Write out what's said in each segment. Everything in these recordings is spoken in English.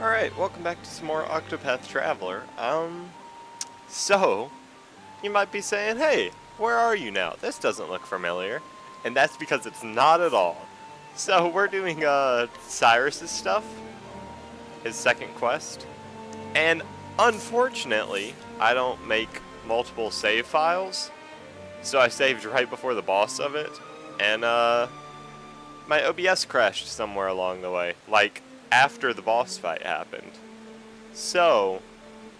Alright, welcome back to some more Octopath Traveler. So, you might be saying, hey, where are you now? This doesn't look familiar. And that's because it's not at all. So, we're doing, Cyrus's stuff. His second quest. And, unfortunately, I don't make multiple save files. So I saved right before the boss of it. And, my OBS crashed somewhere along the way. Like, after the boss fight happened. So,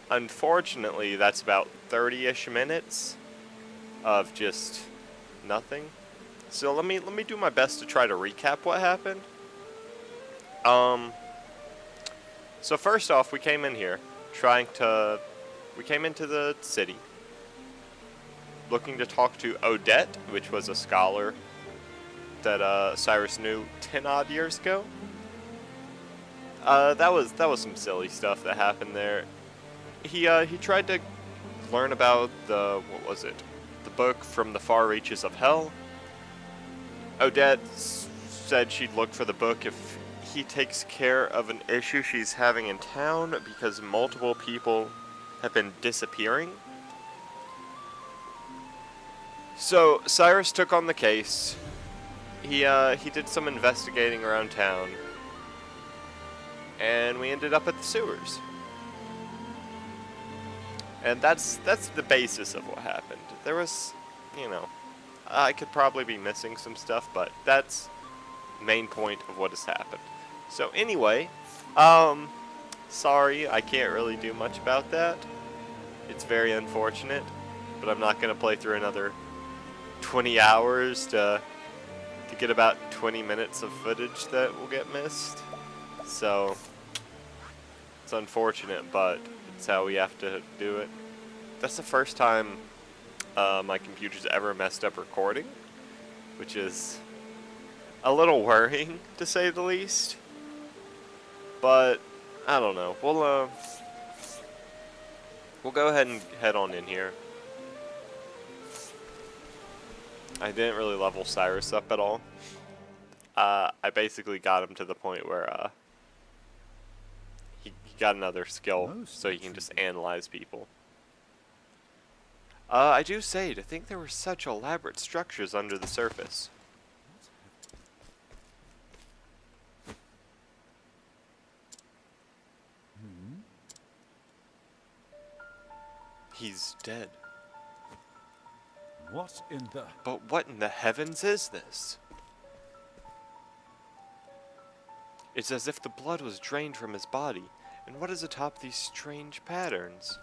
unfortunately, that's about 30-ish minutes of just nothing. So let me do my best to try to recap what happened. So first off, we came in here we came into the city looking to talk to Odette, which was a scholar that Cyrus knew 10 odd years ago. That was some silly stuff that happened there. He tried to learn about the book From the Far Reaches of Hell. Odette said she'd look for the book if he takes care of an issue she's having in town because multiple people have been disappearing. So Cyrus took on the case. He did some investigating around town. And we ended up at the sewers. And that's the basis of what happened. There was, I could probably be missing some stuff, but that's the main point of what has happened. So anyway, sorry, I can't really do much about that. It's very unfortunate, but I'm not going to play through another 20 hours to get about 20 minutes of footage that will get missed. So, it's unfortunate, but it's how we have to do it. That's the first time my computer's ever messed up recording, which is a little worrying, to say the least. But, I don't know. We'll go ahead and head on in here. I didn't really level Cyrus up at all. I basically got him to the point where he got another skill, so he can just analyze people. I do say, to think there were such elaborate structures under the surface. He's dead. What in the... But what in the heavens is this? It's as if the blood was drained from his body. And what is atop these strange patterns?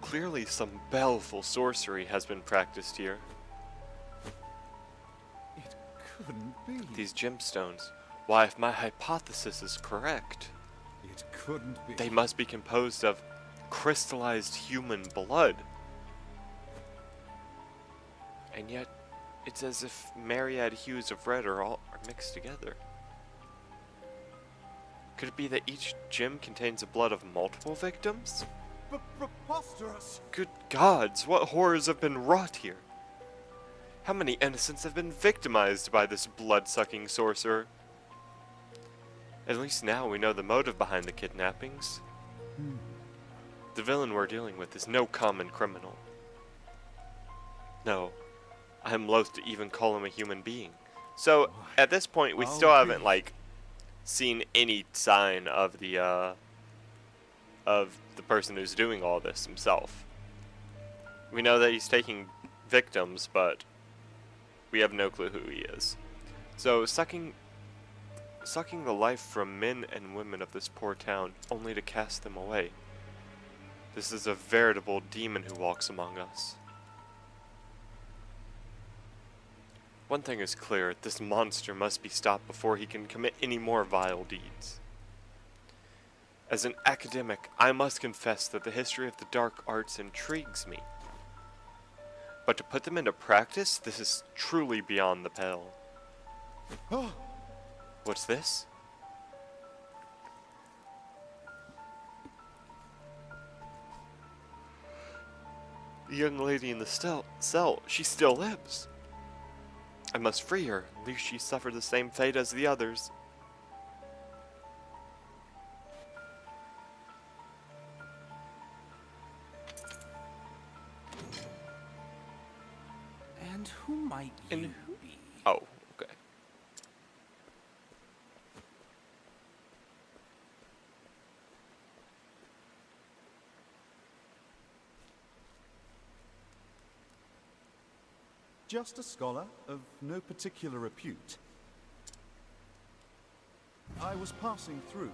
Clearly some baleful sorcery has been practiced here. It couldn't be. These gemstones. Why, if my hypothesis is correct, It couldn't be. they must be composed of crystallized human blood. And yet, it's as if myriad hues of red are mixed together. Could it be that each gem contains the blood of multiple victims? Preposterous! Good gods, what horrors have been wrought here? How many innocents have been victimized by this blood-sucking sorcerer? At least now we know the motive behind the kidnappings. The villain we're dealing with is no common criminal. No, I am loath to even call him a human being. So, at this point, we still haven't, seen any sign of the person who's doing all this himself. We know that he's taking victims, but we have no clue who he is. So, sucking the life from men and women of this poor town, only to cast them away. This is a veritable demon who walks among us. One thing is clear, this monster must be stopped before he can commit any more vile deeds. As an academic, I must confess that the history of the dark arts intrigues me. But to put them into practice, this is truly beyond the pale. What's this? The young lady in the cell, she still lives. I must free her, lest she suffer the same fate as the others. And who might you be? Oh, okay. Just a scholar of no particular repute. I was passing through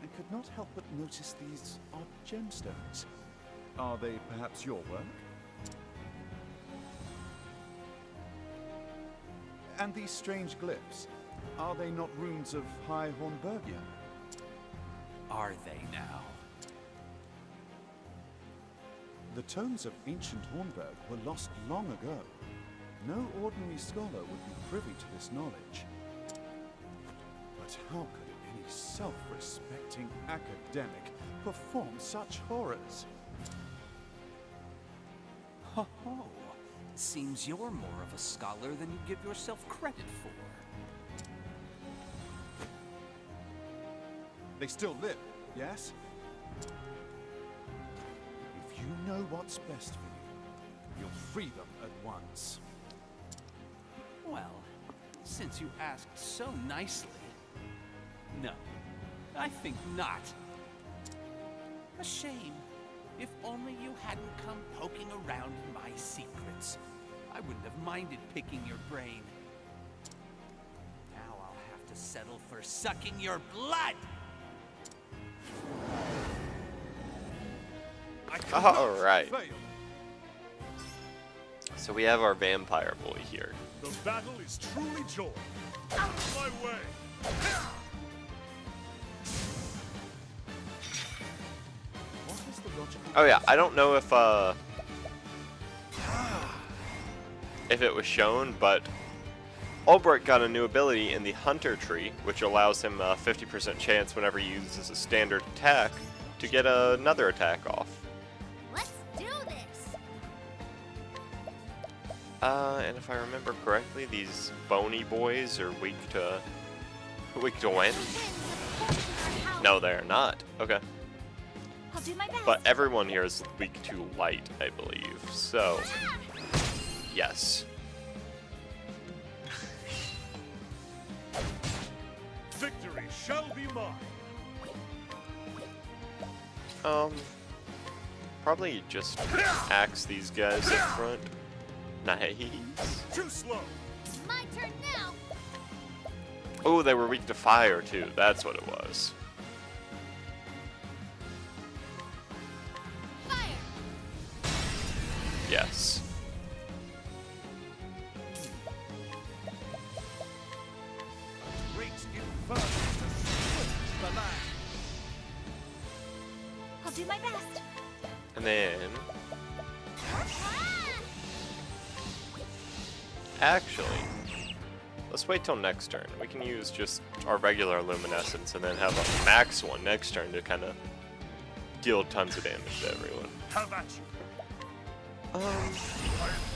and could not help but notice these odd gemstones. Are they perhaps your work? And these strange glyphs, are they not runes of High Hornburgia? Are they now? The tomes of ancient Hornburg were lost long ago. No ordinary scholar would be privy to this knowledge. But how could any self-respecting academic perform such horrors? Ho ho! Seems you're more of a scholar than you give yourself credit for. They still live, yes? If you know what's best for you, you'll free them at once. Well, since you asked so nicely... No, I think not. A shame. If only you hadn't come poking around in my secrets. I wouldn't have minded picking your brain. Now I'll have to settle for sucking your blood! Alright. Fail. So we have our vampire boy here. The battle is truly joy. Out of my way! What is the logical... Oh yeah, I don't know if it was shown, but Ulbrich got a new ability in the Hunter tree, which allows him a 50% chance whenever he uses a standard attack to get another attack off. Let's do this! And if I remember correctly, these bony boys are weak to wind. No, they're not. Okay. I'll do my best. But everyone here is weak to light, I believe. So, yes. Victory shall be mine. Probably just axe these guys up front. Nice. Too slow. My turn now. Oh, they were weak to fire too. That's what it was. Fire. Yes. Great inferno to switch the land. I'll do my best. And then, Ah! actually, let's wait till next turn. We can use just our regular luminescence and then have a max one next turn to kind of deal tons of damage to everyone. Have at you. My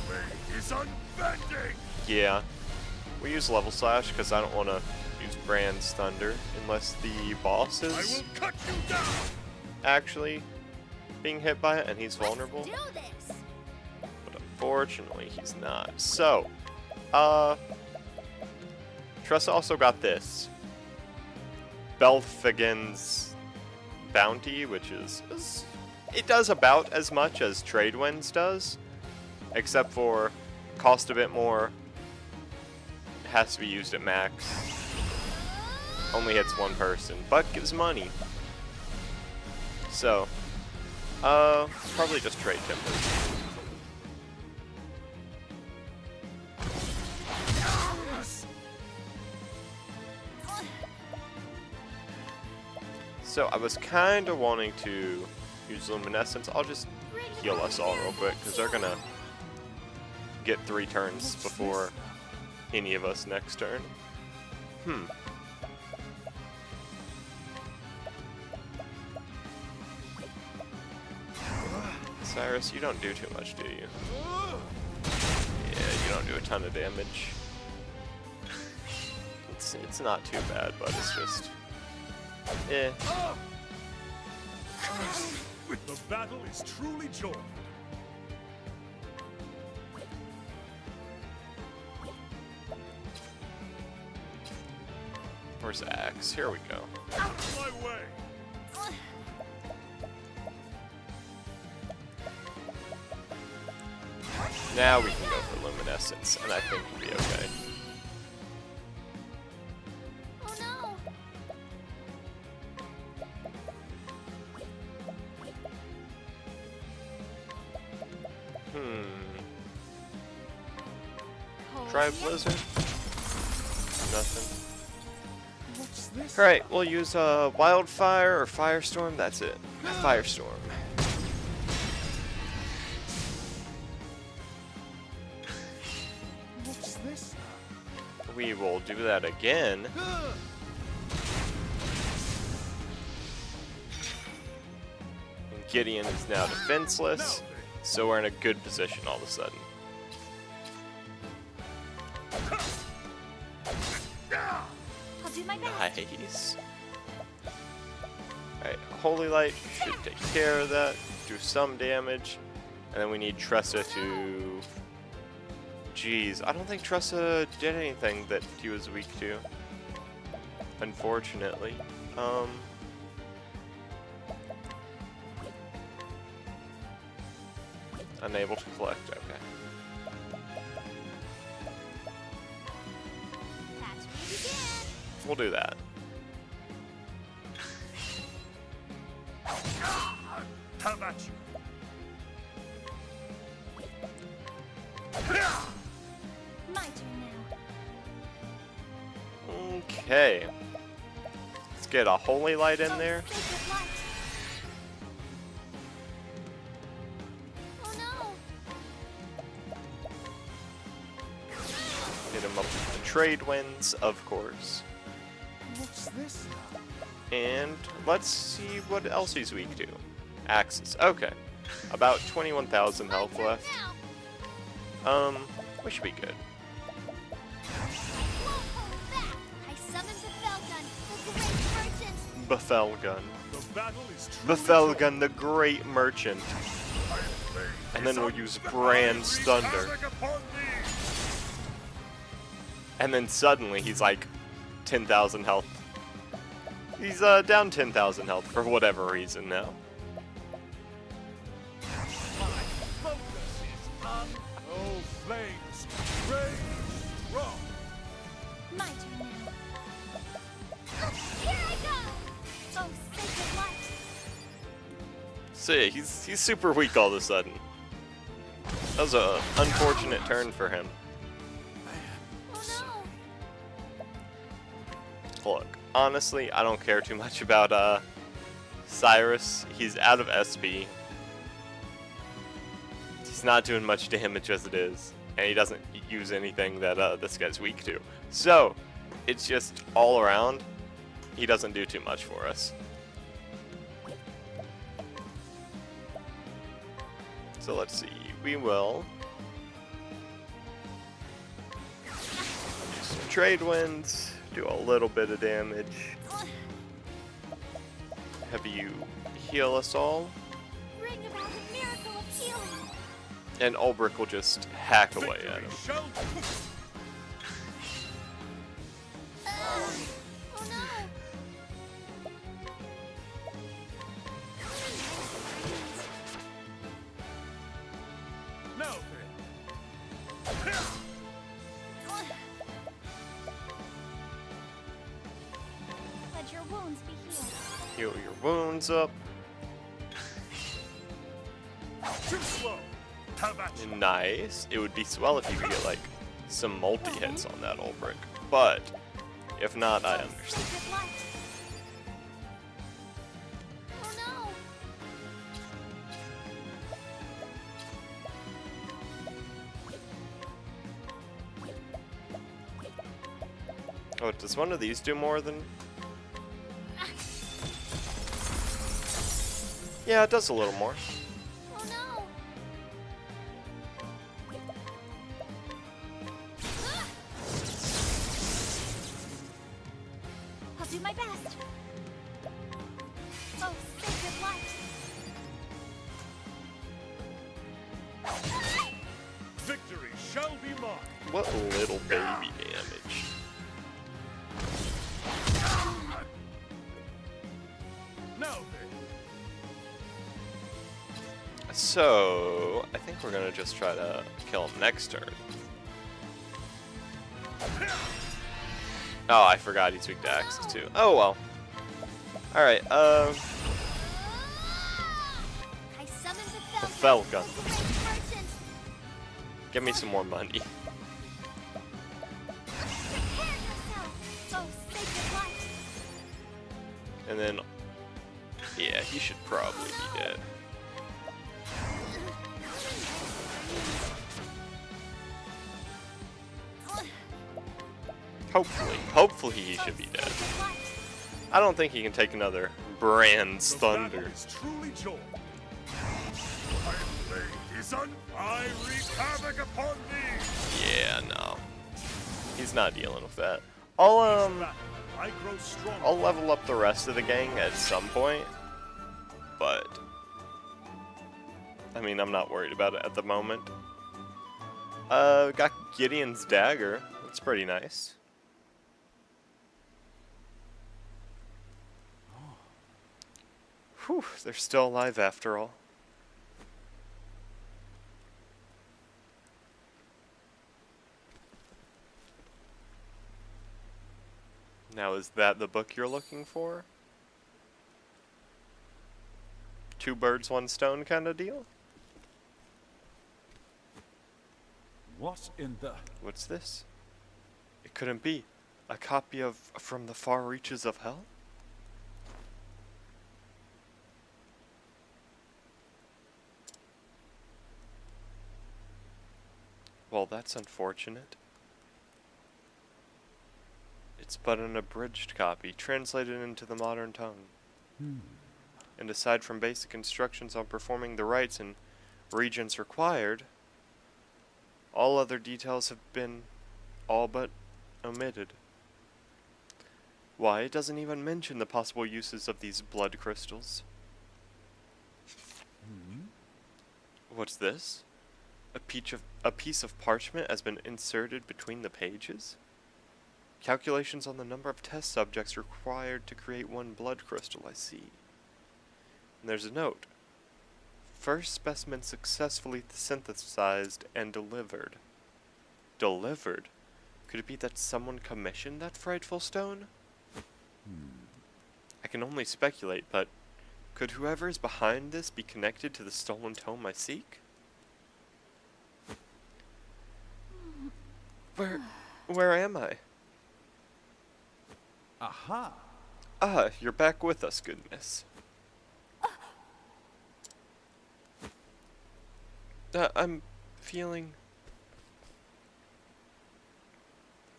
blade is unbending. Yeah. We use level slash because I don't want to use Brand's Thunder unless the boss I is will cut you down. actually being hit by it and he's vulnerable. Let's do this. But unfortunately, he's not. So, Tressa also got this. Belfagin's Bounty, which is... It does about as much as Tradewinds does, except for cost a bit more. It has to be used at max. Only hits one person, but gives money. So, probably just trade timbers. So I was kind of wanting to use luminescence. I'll just heal us all real quick because they're gonna get 3 turns before any of us next turn. Cyrus, you don't do too much, do you? Yeah, you don't do a ton of damage. it's not too bad, but it's just eh. The battle is truly joined. Where's the axe? Here we go. Out of my way. Now we can go for luminescence, and I think we'll be okay. Oh no! Try Oh, blizzard. Nothing. What's this? Alright, we'll use wildfire or firestorm. That's it. Firestorm. What's this? We will do that again. And Gideon is now defenseless, so we're in a good position all of a sudden. I'll do my best. Nice. Alright, Holy Light should take care of that, do some damage, and then we need Tressa to... Jeez, I don't think Tressa did anything that he was weak to. Unfortunately. Unable to collect, okay. That's where we begin. We'll do that. How about you? My turn now. Okay. Let's get a Holy Light in there. Sacred light. Oh no! Hit him up with the trade winds, of course. What's this now? And let's see what else he's weak to. Axes. Okay. About 21,000 health My turn left. now. We should be good. I won't hold back. I summoned the Felgun, the great merchant. Bethelgun. The battle is truly Bethelgun, the great merchant. joined. And then we'll use Brand's Thunder. Havoc upon thee. And then suddenly he's like 10,000 health. He's down 10,000 health for whatever reason now. Focus is on. Oh, flames, rage strong. My turn now. Here I go! Oh, sacred light. See, he's super weak all of a sudden. That was a unfortunate turn for him. Oh no! Look, honestly, I don't care too much about Cyrus. He's out of SP. He's not doing much damage as it is, and he doesn't use anything that this guy's weak to. So, it's just all around, he doesn't do too much for us. So let's see, we will use some trade winds, do a little bit of damage, have you heal us all, Bring about a miracle of healing. and Ulbrich will just hack away at him. Victory shall Oh no! now then. Let your wounds be healed. Heal your wounds up. Too slow. How about you? Nice. It would be swell if you could get like some multi-hits on that Ulbrich. But if not, I understand. Sacred light. Oh no! Oh, does one of these do more than... Yeah, it does a little more. Oh no! I'll do my best. Oh, sacred light. Victory shall be mine. What little baby damage. Now then, So, I think we're gonna just try to kill him next turn. Oh, I forgot he's weak to axes too. Oh well. Alright, I summoned the the Fell Gun. Gun. Give me some more money. Prepare yourself. Oh, sacred light. And then, yeah, he should probably be dead. Hopefully he should be dead. I don't think he can take another Brand's the battle Thunder. is truly joy. I play his son. I wreak havoc upon thee. Yeah, no. He's not dealing with that. I'll Battle, I grow strong. I'll level up the rest of the gang at some point, but I mean, I'm not worried about it at the moment. Got Gideon's dagger. That's pretty nice. Whew, they're still alive after all. Now, is that the book you're looking for? Two birds, one stone kind of deal? What in the... What's this? It couldn't be. A copy of From the Far Reaches of Hell? Well, that's unfortunate. It's but an abridged copy, translated into the modern tongue. And aside from basic instructions on performing the rites and regions required, all other details have been all but omitted. Why, it doesn't even mention the possible uses of these blood crystals. What's this? A piece of parchment has been inserted between the pages? Calculations on the number of test subjects required to create one blood crystal, I see. And there's a note. First specimen successfully synthesized and delivered. Delivered? Could it be that someone commissioned that frightful stone? I can only speculate, but could whoever is behind this be connected to the stolen tome I seek? Where am I? Aha! Ah, you're back with us, goodness. I'm feeling...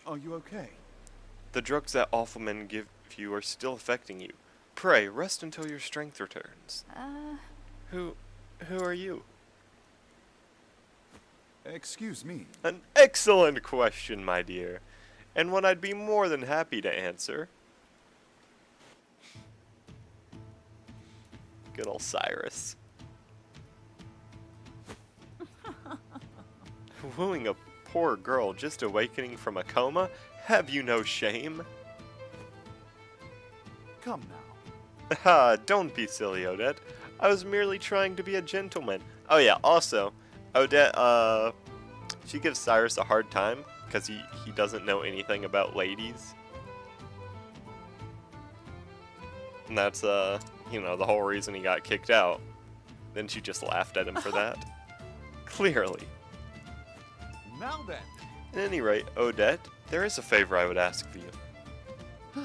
Are you okay? The drugs that awful men give you are still affecting you. Pray, rest until your strength returns. Who are you? Excuse me. An excellent question, my dear, and one I'd be more than happy to answer. Good old Cyrus. Wooing a poor girl just awakening from a coma? Have you no shame? Come now. Ha, don't be silly, Odette. I was merely trying to be a gentleman. Oh yeah, also, Odette, she gives Cyrus a hard time because he doesn't know anything about ladies. And that's, you know, the whole reason he got kicked out. Then she just laughed at him for that. Clearly. Now then. At any rate, Odette, there is a favor I would ask of you.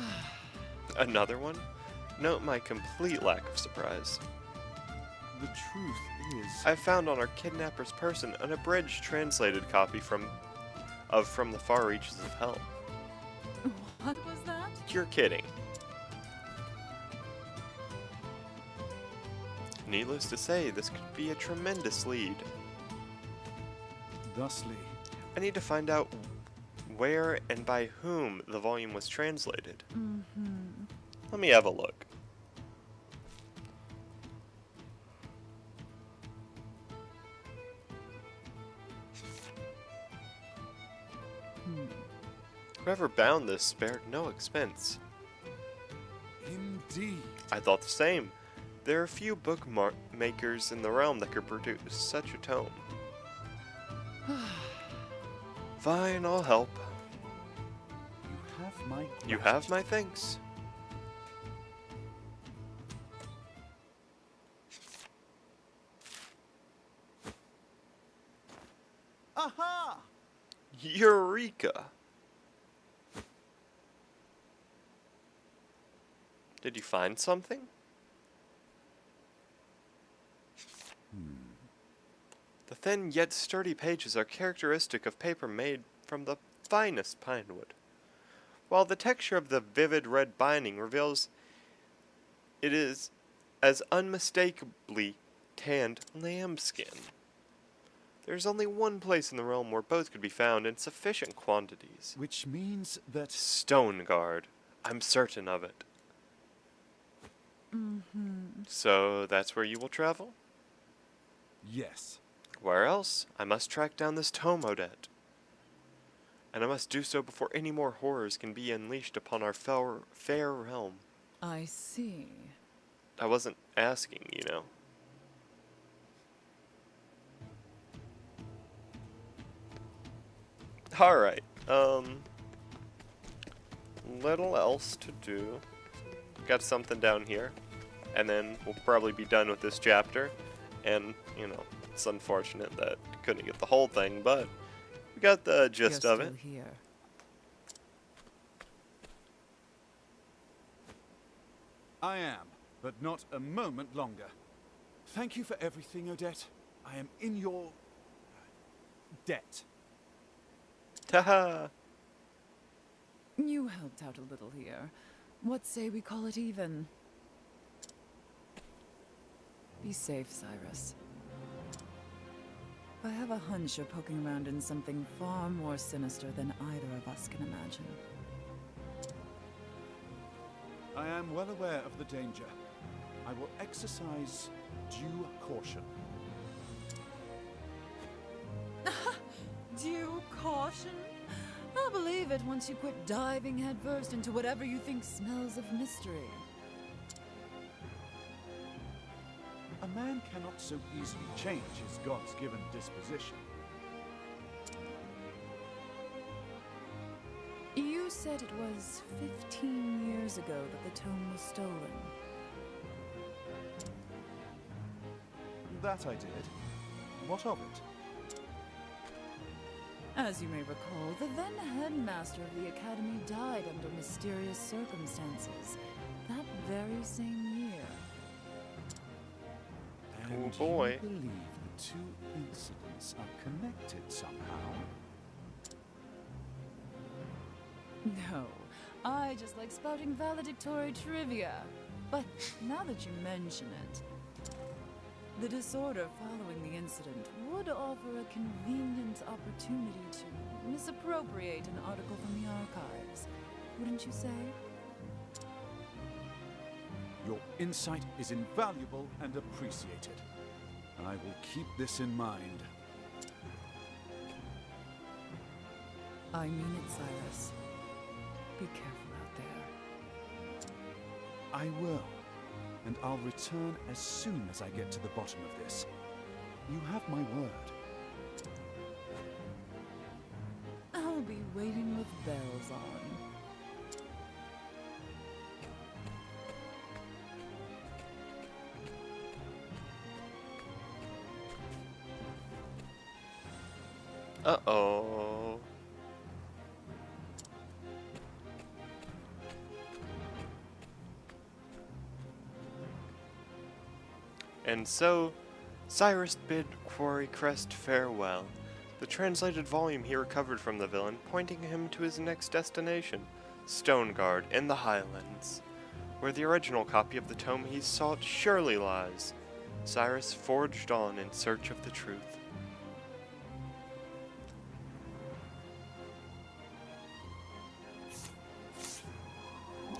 Another one? Note my complete lack of surprise. The truth is... I found on our kidnapper's person an abridged translated copy from the Far Reaches of Hell. What was that? You're kidding. Needless to say, this could be a tremendous lead. Thusly, I need to find out where and by whom the volume was translated. Let me have a look. Whoever bound this spared no expense. Indeed. I thought the same. There are few bookmakers in the realm that could produce such a tome. Fine, I'll help. You have my You have my thanks. Aha! Eureka! Did you find something? The thin yet sturdy pages are characteristic of paper made from the finest pine wood, while the texture of the vivid red binding reveals it is as unmistakably tanned lambskin. There's only one place in the realm where both could be found in sufficient quantities. Which means that... Stoneguard. I'm certain of it. So that's where you will travel? Yes. Where else? I must track down this tome, Odette. And I must do so before any more horrors can be unleashed upon our fair realm. I see. I wasn't asking, you know. Alright, little else to do. Got something down here. And then we'll probably be done with this chapter. And, you know, it's unfortunate that couldn't get the whole thing, but we got the gist You're of it. still here. I am, but not a moment longer. Thank you for everything, Odette. I am in your... debt. Taha! You helped out a little here. What say we call it even? Be safe, Cyrus. I have a hunch you're poking around in something far more sinister than either of us can imagine. I am well aware of the danger. I will exercise due caution. Due caution? I'll believe it once you quit diving headfirst into whatever you think smells of mystery. A man cannot so easily change his God's-given disposition. You said it was 15 years ago that the tome was stolen. That I did. What of it? As you may recall, the then headmaster of the academy died under mysterious circumstances that very same year. And boy. you believe the two incidents are connected somehow? No, I just like spouting valedictory trivia. But now that you mention it, the disorder following the incident would offer a convenient opportunity to misappropriate an article from the archives. Wouldn't you say? Your insight is invaluable and appreciated. I will keep this in mind. I mean it, Cyrus. Be careful out there. I will. And I'll return as soon as I get to the bottom of this. You have my word. I'll be waiting with bells on. Uh-oh. And so, Cyrus bid Quarry Crest farewell, the translated volume he recovered from the villain, pointing him to his next destination, Stoneguard in the Highlands, where the original copy of the tome he sought surely lies. Cyrus forged on in search of the truth.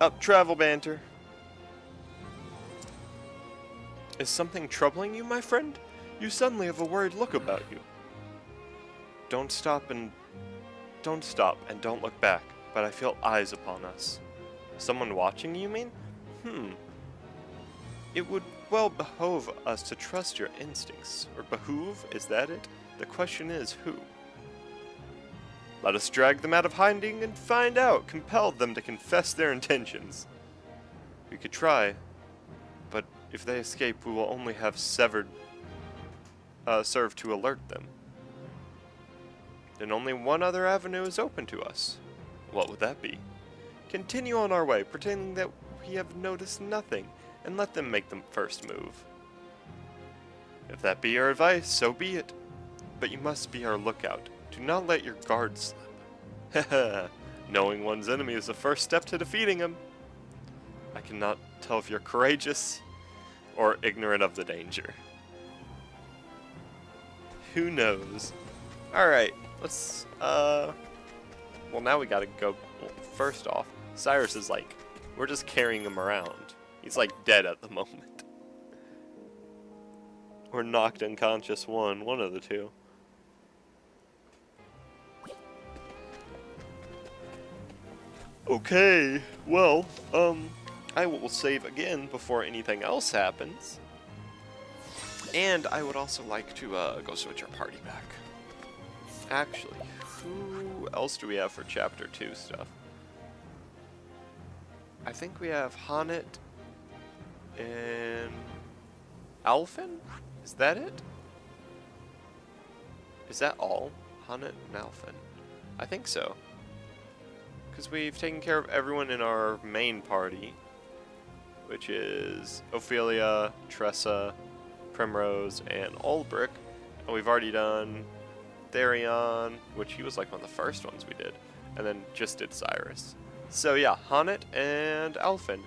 Up, travel banter. Is something troubling you, my friend? You suddenly have a worried look about you. Don't stop and don't look back, but I feel eyes upon us. Someone watching, you mean? It would well behove us to trust your instincts. Or behoove, is that it? The question is, who? Let us drag them out of hiding and find out, compel them to confess their intentions. We could try, but if they escape, we will only have served to alert them. Then only one other avenue is open to us. What would that be? Continue on our way, pretending that we have noticed nothing, and let them make the first move. If that be your advice, so be it. But you must be our lookout. Do not let your guard slip. Knowing one's enemy is the first step to defeating him. I cannot tell if you're courageous or ignorant of the danger. Who knows? Alright, let's, well, now we gotta go. Well, first off, Cyrus is like, we're just carrying him around. He's like dead at the moment. Or knocked unconscious one of the two. Okay, well, I will save again before anything else happens. And I would also like to go switch our party back. Actually, who else do we have for Chapter 2 stuff? I think we have Hanet and Alphen? Is that it? Is that all? Hanet and Alphen? I think so. Because we've taken care of everyone in our main party, which is Ophelia, Tressa, Primrose, and Ulbrich. And we've already done Therion, which he was like one of the first ones we did, and then just did Cyrus. So yeah, Hanet and Alphen.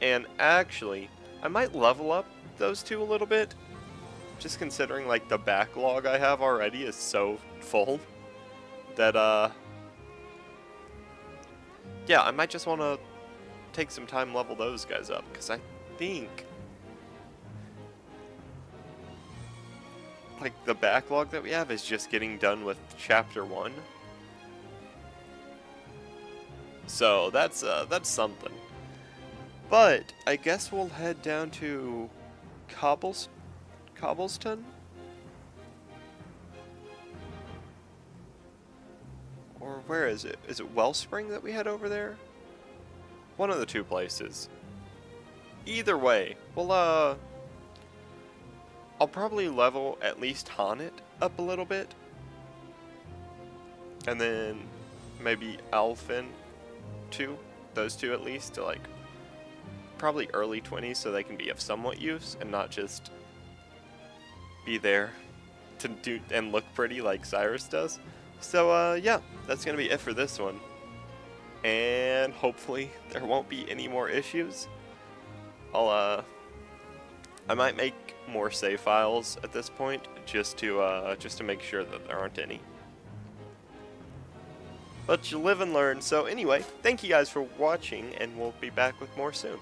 And actually, I might level up those two a little bit, just considering like the backlog I have already is so full that yeah, I might just want to take some time level those guys up, because I think like the backlog that we have is just getting done with Chapter 1. So that's something. But I guess we'll head down to Cobblestone? Or where is it? Is it Wellspring that we head over there? One of the two places. Either way, we'll I'll probably level at least Hanet up a little bit. And then maybe Alphen too. Those two at least to like probably early 20s so they can be of somewhat use and not just be there to do and look pretty like Cyrus does. So yeah, that's gonna be it for this one. And hopefully there won't be any more issues. I might make more save files at this point just to make sure that there aren't any. But you live and learn. So anyway, thank you guys for watching, and we'll be back with more soon.